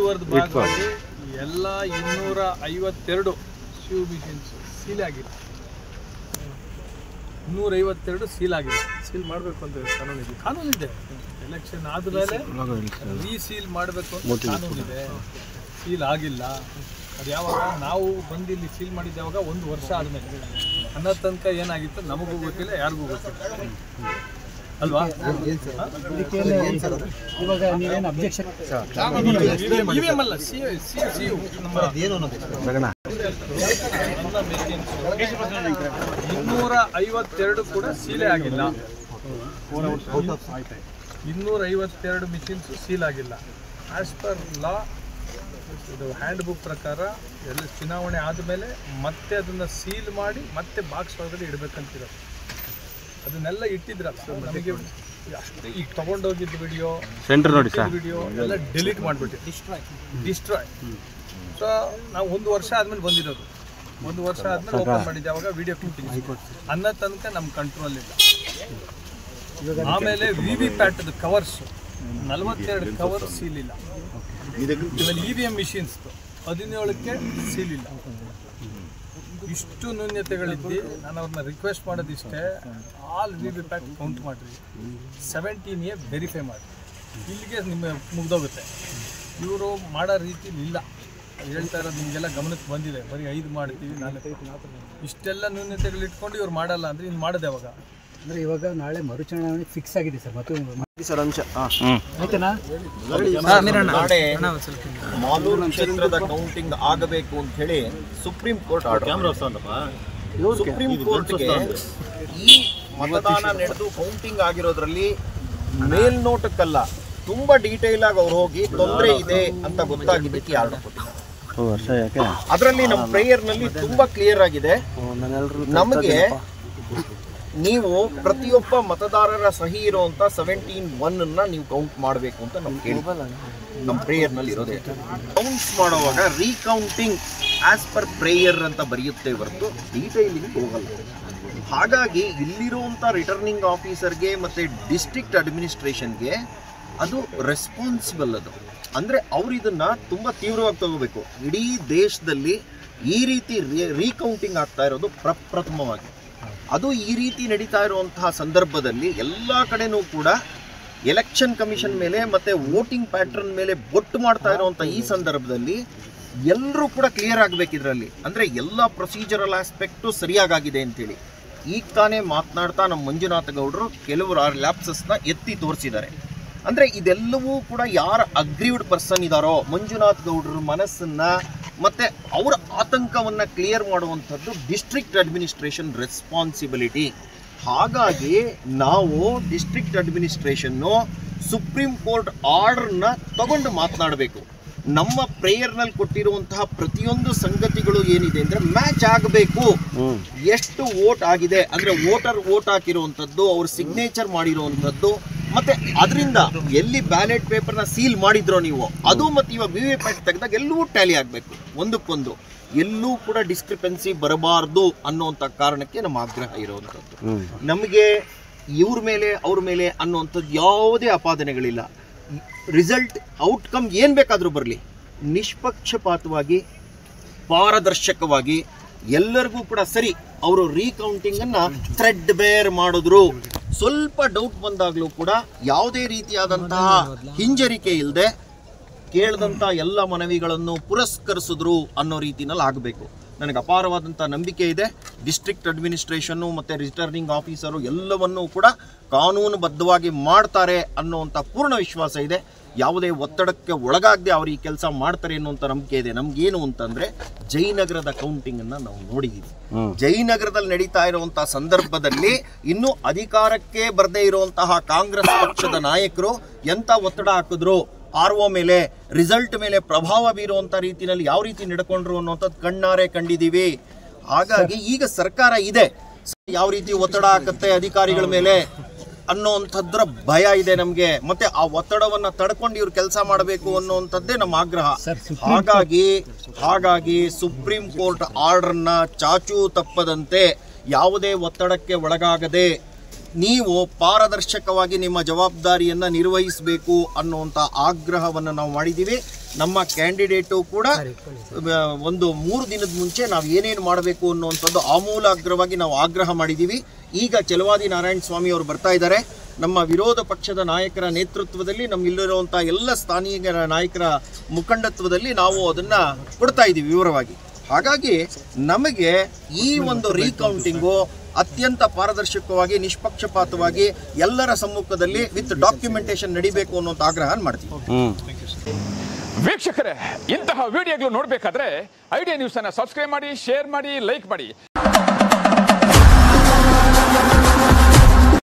ಮುಂದುವರೆದ ಭಾಗವಾಗಿ ಎಲ್ಲ 252 ಶಿವ್ ಮಿಷನ್ಸ್ ಸೀಲ್ ಆಗಿಲ್ಲ. 252 ಸೀಲ್ ಆಗಿಲ್ಲ. ಸೀಲ್ ಮಾಡಬೇಕು ಅಂತ ಕಾನೂನಿದೆ. ಎಲೆಕ್ಷನ್ ಆದಮೇಲೆ ರೀಸೀಲ್ ಮಾಡಬೇಕು ಅಂತ ಕಾನೂನಿದೆ. ಸೀಲ್ ಆಗಿಲ್ಲ. ಅದು ಯಾವಾಗ ನಾವು ಬಂದು ಇಲ್ಲಿ ಸೀಲ್ ಮಾಡಿದ್ದೆ ಯಾವಾಗ 1 ವರ್ಷ ಆದಮೇಲೆ. ಅನ್ನೋ ತನಕ ಏನಾಗಿತ್ತು ನಮಗೂ ಗೊತ್ತಿಲ್ಲ, ಯಾರಿಗೂ ಗೊತ್ತಿಲ್ಲ ಅಲ್ವಾ? ಇವಾಗ ನೀವೇನು ಅಬ್ಜೆಕ್ಷನ್ ಇವಿಎಂ ಅಲ್ಲ, 252 ಕೂಡ ಸೀಲೇ ಆಗಿಲ್ಲ. 252 ಮಿಷಿನ್ಸ್ ಸೀಲ್ ಆಗಿಲ್ಲ. ಆಸ್ ಪರ್ ಲಾ ಇದು ಹ್ಯಾಂಡ್ ಬುಕ್ ಪ್ರಕಾರ ಎಲ್ಲ ಚುನಾವಣೆ ಆದಮೇಲೆ ಮತ್ತೆ ಅದನ್ನು ಸೀಲ್ ಮಾಡಿ ಮತ್ತೆ ಬಾಕ್ಸ್ ಒಳಗಡೆ ಇಡಬೇಕಂತಿರೋ ಅದನ್ನೆಲ್ಲ ಇಟ್ಟಿದ್ರಲ್ಲ. ನಮಗೆ ಅಷ್ಟೇ ಈಗ ತೊಗೊಂಡೋಗಿದ್ದ ವಿಡಿಯೋ ಎಲ್ಲ ಡಿಲೀಟ್ ಮಾಡಿಬಿಟ್ಟು ಡಿಸ್ಟ್ರಾಯ್. ಸೊ ನಾವು 1 ವರ್ಷ ಆದಮೇಲೆ ಬಂದಿರೋದು. 1 ವರ್ಷ ಆದಮೇಲೆ ಓಪನ್ ಮಾಡಿದ್ದೆ ಅವಾಗ ವಿಡಿಯೋ ಕ್ಲಿಪ್ಪಿಂಗ್ ಅನ್ನೋ ತನಕ ನಮ್ಮ ಕಂಟ್ರೋಲ್ ಇಲ್ಲ. ಆಮೇಲೆ VVPAT ಕವರ್ಸ್ 42 ಕವರ್ ಸೀಲ್ ಇಲ್ಲ. EVM ಮಿಷಿನ್ಸ್ 17ಕ್ಕೆ ಸೀಲ್ ಇಲ್ಲ. ಇಷ್ಟು ನ್ಯೂನ್ಯತೆಗಳಿದ್ದು ನಾನು ಅವ್ರನ್ನ ರಿಕ್ವೆಸ್ಟ್ ಮಾಡೋದಿಷ್ಟೇ, ಆಲ್ VVPAT ಕೌಂಟ್ ಮಾಡಿರಿ, 17A ವೆರಿಫೈ ಮಾಡಿ. ಇಲ್ಲಿಗೆ ನಿಮ್ಮ ಮುಗ್ದೋಗುತ್ತೆ. ಇವರು ಮಾಡೋ ರೀತಿ ಇಲ್ಲ. ಹೇಳ್ತಾ ಇರೋದು ನಿಮಗೆಲ್ಲ ಗಮನಕ್ಕೆ ಬಂದಿದೆ. ಬರೀ 5 ಮಾಡ್ತೀವಿ, 4 ಇಷ್ಟೆಲ್ಲ ನ್ಯೂನ್ಯತೆಗಳು ಇಟ್ಕೊಂಡು ಇವ್ರು ಮಾಡಲ್ಲ ಅಂದರೆ ಇನ್ನು ಮಾಡೋದು ಯಾವಾಗ? ಅಂದರೆ ಇವಾಗ ನಾಳೆ ಮರುಚುನಾವಣೆ ಫಿಕ್ಸ್ ಆಗಿದೆ ಸರ್. ಮತ್ತು ಸರ್ ಅಂಶ ಆಯ್ತನಾ? ನಾಳೆ ಮಾಲೂರು ಕ್ಷೇತ್ರದ ಕೌಂಟಿಂಗ್ ಆಗಬೇಕು ಅಂತ ಹೇಳಿ ಸುಪ್ರೀಂ ಕೋರ್ಟ್ ಆರ್ಡರ್. ಸುಪ್ರೀಂ ಕೋರ್ಟ್ಗೆ ಈ ಮತದಾನ ನಡೆದು ಕೌಂಟಿಂಗ್ ಆಗಿರೋದ್ರಲ್ಲಿ ಮೇಲ್ನೋಟಕ್ಕಲ್ಲ, ತುಂಬಾ ಡೀಟೇಲ್ ಆಗಿ ಅವ್ರು ಹೋಗಿ ತೊಂದರೆ ಇದೆ ಅಂತ ಗೊತ್ತಾಗಿದ್ದಕ್ಕೆ ಆರ್ಡರ್ ಕೊಟ್ಟಿದ್ದಾರೆ. ಅದರಲ್ಲಿ ನಮ್ಮ ಪ್ರೇಯರ್ ನಲ್ಲಿ ತುಂಬಾ ಕ್ಲಿಯರ್ ಆಗಿದೆ. ನಮಗೆ ನೀವು ಪ್ರತಿಯೊಬ್ಬ ಮತದಾರರ ಸಹಿ ಇರುವಂತ 17(1) ನೀವು ಕೌಂಟ್ ಮಾಡಬೇಕು ಅಂತ ನಮ್ಮ ಪ್ರೇಯರ್ ನಲ್ಲಿ ಇರೋದೇ. ಕೌಂಟ್ ಮಾಡುವಾಗ ರೀಕೌಂಟಿಂಗ್ ಆಸ್ ಪರ್ ಪ್ರೇಯರ್ ಅಂತ ಬರೆಯುತ್ತೆ ಹೊರತು ಡೀಟೈಲಿಂಗ್ ಹೋಗಲ್ಲ. ಹಾಗಾಗಿ ಇಲ್ಲಿರುವಂತ ರಿಟರ್ನಿಂಗ್ ಆಫೀಸರ್ಗೆ ಮತ್ತೆ ಡಿಸ್ಟ್ರಿಕ್ಟ್ ಅಡ್ಮಿನಿಸ್ಟ್ರೇಷನ್ಗೆ ಅದು ರೆಸ್ಪಾನ್ಸಿಬಲ್. ಅದು ಅಂದ್ರೆ ಅವ್ರು ಇದನ್ನ ತುಂಬಾ ತೀವ್ರವಾಗಿ ತಗೋಬೇಕು. ಇಡೀ ದೇಶದಲ್ಲಿ ಈ ರೀತಿ ರೀಕೌಂಟಿಂಗ್ ಆಗ್ತಾ ಇರೋದು ಪ್ರಪ್ರಥಮವಾಗಿ. ಅದು ಈ ರೀತಿ ನಡೀತಾ ಇರುವಂತಹ ಸಂದರ್ಭದಲ್ಲಿ ಎಲ್ಲ ಕಡೆನೂ ಕೂಡ ಎಲೆಕ್ಷನ್ ಕಮಿಷನ್ ಮೇಲೆ ಮತ್ತೆ ವೋಟಿಂಗ್ ಪ್ಯಾಟರ್ನ್ ಮೇಲೆ ಬೊಟ್ಟು ಮಾಡ್ತಾ ಇರುವಂಥ ಈ ಸಂದರ್ಭದಲ್ಲಿ ಎಲ್ಲರೂ ಕೂಡ ಕ್ಲಿಯರ್ ಆಗಬೇಕು ಇದರಲ್ಲಿ. ಅಂದರೆ ಎಲ್ಲ ಪ್ರೊಸೀಜರಲ್ ಆಸ್ಪೆಕ್ಟು ಸರಿಯಾಗಿದೆ ಅಂತೇಳಿ ಈಗ ತಾನೇ ಮಾತನಾಡ್ತಾ ನಮ್ಮ ಮಂಜುನಾಥ ಗೌಡರು ಕೆಲವರು ಲ್ಯಾಪ್ಸಸ್ನ ಎತ್ತಿ ತೋರಿಸಿದ್ದಾರೆ. ಅಂದರೆ ಇದೆಲ್ಲವೂ ಕೂಡ ಯಾರು ಅಗ್ರೀವ್ಡ್ ಪರ್ಸನ್ ಇದ್ದಾರೋ ಮಂಜುನಾಥ್ ಗೌಡರ ಮನಸ್ಸನ್ನ ಮತ್ತೆ ಅವರ ಆತಂಕವನ್ನು ಕ್ಲಿಯರ್ ಮಾಡುವಂಥದ್ದು ಡಿಸ್ಟ್ರಿಕ್ಟ್ ಅಡ್ಮಿನಿಸ್ಟ್ರೇಷನ್ ರೆಸ್ಪಾನ್ಸಿಬಿಲಿಟಿ. ಹಾಗಾಗಿ ನಾವು ಡಿಸ್ಟ್ರಿಕ್ಟ್ ಅಡ್ಮಿನಿಸ್ಟ್ರೇಷನ್ನು ಸುಪ್ರೀಂ ಕೋರ್ಟ್ ಆರ್ಡರ್ನ ತಗೊಂಡು ಮಾತನಾಡಬೇಕು. ನಮ್ಮ ಪ್ರೇಯರ್ನಲ್ಲಿ ಕೊಟ್ಟಿರುವಂತಹ ಪ್ರತಿಯೊಂದು ಸಂಗತಿಗಳು ಏನಿದೆ ಅಂದರೆ ಮ್ಯಾಚ್ ಆಗಬೇಕು. ಎಷ್ಟು ವೋಟ್ ಆಗಿದೆ ಅಂದರೆ ವೋಟರ್ ವೋಟ್ ಹಾಕಿರುವಂಥದ್ದು, ಅವ್ರ ಸಿಗ್ನೇಚರ್ ಮಾಡಿರುವಂಥದ್ದು, ಮತ್ತೆ ಅದರಿಂದ ಎಲ್ಲಿ ಬ್ಯಾಲೆಟ್ ಪೇಪರ್ನ ಸೀಲ್ ಮಾಡಿದ್ರೋ ನೀವು ಅದು, ಮತ್ತು ಇವಾಗ VVPAT ತೆಗೆದಾಗ ಎಲ್ಲವೂ ಟ್ಯಾಲಿ ಆಗಬೇಕು ಒಂದಕ್ಕೊಂದು. ಎಲ್ಲೂ ಕೂಡ ಡಿಸ್ಕ್ರಿಪೆನ್ಸಿ ಬರಬಾರ್ದು ಅನ್ನುವಂಥ ಕಾರಣಕ್ಕೆ ನಮ್ಮ ಆಗ್ರಹ ಇರುವಂಥದ್ದು. ನಮಗೆ ಇವ್ರ ಮೇಲೆ ಅವ್ರ ಮೇಲೆ ಅನ್ನುವಂಥದ್ದು ಯಾವುದೇ ಆಪಾದನೆಗಳಿಲ್ಲ. ರಿಸಲ್ಟ್ ಔಟ್ಕಮ್ ಏನು ಬೇಕಾದರೂ ಬರಲಿ, ನಿಷ್ಪಕ್ಷಪಾತವಾಗಿ ಪಾರದರ್ಶಕವಾಗಿ ಎಲ್ಲರಿಗೂ ಕೂಡ ಸರಿ. ಅವರು ರೀಕೌಂಟಿಂಗನ್ನು ಥ್ರೆಡ್ ಬೇರ್ ಮಾಡಿದ್ರು. ಸ್ವಲ್ಪ ಡೌಟ್ ಬಂದಾಗಲೂ ಕೂಡ ಯಾವುದೇ ರೀತಿಯಾದಂತಹ ಹಿಂಜರಿಕೆ ಇಲ್ಲದೆ ಕೇಳಿದಂಥ ಎಲ್ಲ ಮನವಿಗಳನ್ನು ಪುರಸ್ಕರಿಸಿದ್ರು ಅನ್ನೋ ರೀತಿನಲ್ಲಿ ಆಗಬೇಕು. ನನಗೆ ಅಪಾರವಾದಂಥ ನಂಬಿಕೆ ಇದೆ. ಡಿಸ್ಟ್ರಿಕ್ಟ್ ಅಡ್ಮಿನಿಸ್ಟ್ರೇಷನ್ನು ಮತ್ತು ರಿಟರ್ನಿಂಗ್ ಆಫೀಸರು ಎಲ್ಲವನ್ನೂ ಕೂಡ ಕಾನೂನುಬದ್ಧವಾಗಿ ಮಾಡ್ತಾರೆ ಅನ್ನುವಂಥ ಪೂರ್ಣ ವಿಶ್ವಾಸ ಇದೆ. ಯಾವುದೇ ಒತ್ತಡಕ್ಕೆ ಒಳಗಾಗದೆ ಅವ್ರು ಈ ಕೆಲಸ ಮಾಡ್ತಾರೆ ಅನ್ನುವಂಥ ನಂಬಿಕೆ ಇದೆ. ನಮಗೇನು ಅಂತಂದರೆ ಜಯನಗರದ ಕೌಂಟಿಂಗನ್ನು ನಾವು ನೋಡಿದ್ದೀವಿ. ಜಯನಗರದಲ್ಲಿ ನಡೀತಾ ಇರುವಂಥ ಸಂದರ್ಭದಲ್ಲಿ ಇನ್ನೂ ಅಧಿಕಾರಕ್ಕೆ ಬರದೇ ಇರುವಂತಹ ಕಾಂಗ್ರೆಸ್ ಪಕ್ಷದ ನಾಯಕರು ಎಂಥ ಒತ್ತಡ ಹಾಕಿದ್ರು, RO ಮೇಲೆ, ರಿಸಲ್ಟ್ ಮೇಲೆ ಪ್ರಭಾವ ಬೀರುವಂಥ ರೀತಿಯಲ್ಲಿ ಯಾವ ರೀತಿ ನಡ್ಕೊಂಡ್ರು ಅನ್ನೋಂಥದ್ದು ಕಣ್ಣಾರೆ ಕಂಡಿದ್ದೀವಿ. ಹಾಗಾಗಿ ಈಗ ಸರ್ಕಾರ ಇದೆ, ಯಾವ ರೀತಿ ಒತ್ತಡ ಹಾಕುತ್ತೆ ಅಧಿಕಾರಿಗಳ ಮೇಲೆ ಅನ್ನೋಂಥದ್ರ ಭಯ ಇದೆ ನಮಗೆ. ಮತ್ತೆ ಆ ಒತ್ತಡವನ್ನು ತಡ್ಕೊಂಡು ಇವ್ರು ಕೆಲಸ ಮಾಡಬೇಕು ಅನ್ನೋಂಥದ್ದೇ ನಮ್ಮ ಆಗ್ರಹ. ಹಾಗಾಗಿ ಸುಪ್ರೀಂ ಕೋರ್ಟ್ ಆರ್ಡರ್ನ ಚಾಚೂ ತಪ್ಪದಂತೆ ಯಾವುದೇ ಒತ್ತಡಕ್ಕೆ ಒಳಗಾಗದೆ ನೀವು ಪಾರದರ್ಶಕವಾಗಿ ನಿಮ್ಮ ಜವಾಬ್ದಾರಿಯನ್ನು ನಿರ್ವಹಿಸಬೇಕು ಅನ್ನುವಂಥ ಆಗ್ರಹವನ್ನು ನಾವು ಮಾಡಿದ್ದೀವಿ. ನಮ್ಮ ಕ್ಯಾಂಡಿಡೇಟು ಕೂಡ ಒಂದು 3 ದಿನದ ಮುಂಚೆ ನಾವು ಏನೇನು ಮಾಡಬೇಕು ಅನ್ನುವಂಥದ್ದು ಆಮೂಲಾಗ್ರವಾಗಿ ನಾವು ಆಗ್ರಹ ಮಾಡಿದ್ದೀವಿ. ಈಗ ಚಲವಾದಿ ನಾರಾಯಣ ಸ್ವಾಮಿ ಅವರು ಬರ್ತಾ ಇದ್ದಾರೆ. ನಮ್ಮ ವಿರೋಧ ಪಕ್ಷದ ನಾಯಕರ ನೇತೃತ್ವದಲ್ಲಿ ನಮ್ಮಲ್ಲಿರುವಂಥ ಎಲ್ಲ ಸ್ಥಾನೀಯ ನಾಯಕರ ಮುಖಂಡತ್ವದಲ್ಲಿ ನಾವು ಅದನ್ನು ಕೊಡ್ತಾ ಇದ್ದೀವಿ ವಿವರವಾಗಿ. ಹಾಗಾಗಿ ನಮಗೆ ಈ ಒಂದು ರೀಕೌಂಟಿಂಗು ಅತ್ಯಂತ ಪಾರದರ್ಶಕವಾಗಿ ನಿಷ್ಪಕ್ಷಪಾತವಾಗಿ ಎಲ್ಲರ ಸಮ್ಮುಖದಲ್ಲಿ ವಿತ್ ಡಾಕ್ಯುಮೆಂಟೇಶನ್ ನಡಿಬೇಕು ಅನ್ನೋಂಥ ಆಗ್ರಹ ಮಾಡ್ತೀವಿ. ವೀಕ್ಷಕರೇ, ಇಂತಹ ವಿಡಿಯೋಗಳು ನೋಡಬೇಕಾದ್ರೆ ಐಡಿಯಾ ನ್ಯೂಸ್ ಅನ್ನು ಸಬ್ಸ್ಕ್ರೈಬ್ ಮಾಡಿ, ಶೇರ್ ಮಾಡಿ, ಲೈಕ್ ಮಾಡಿ.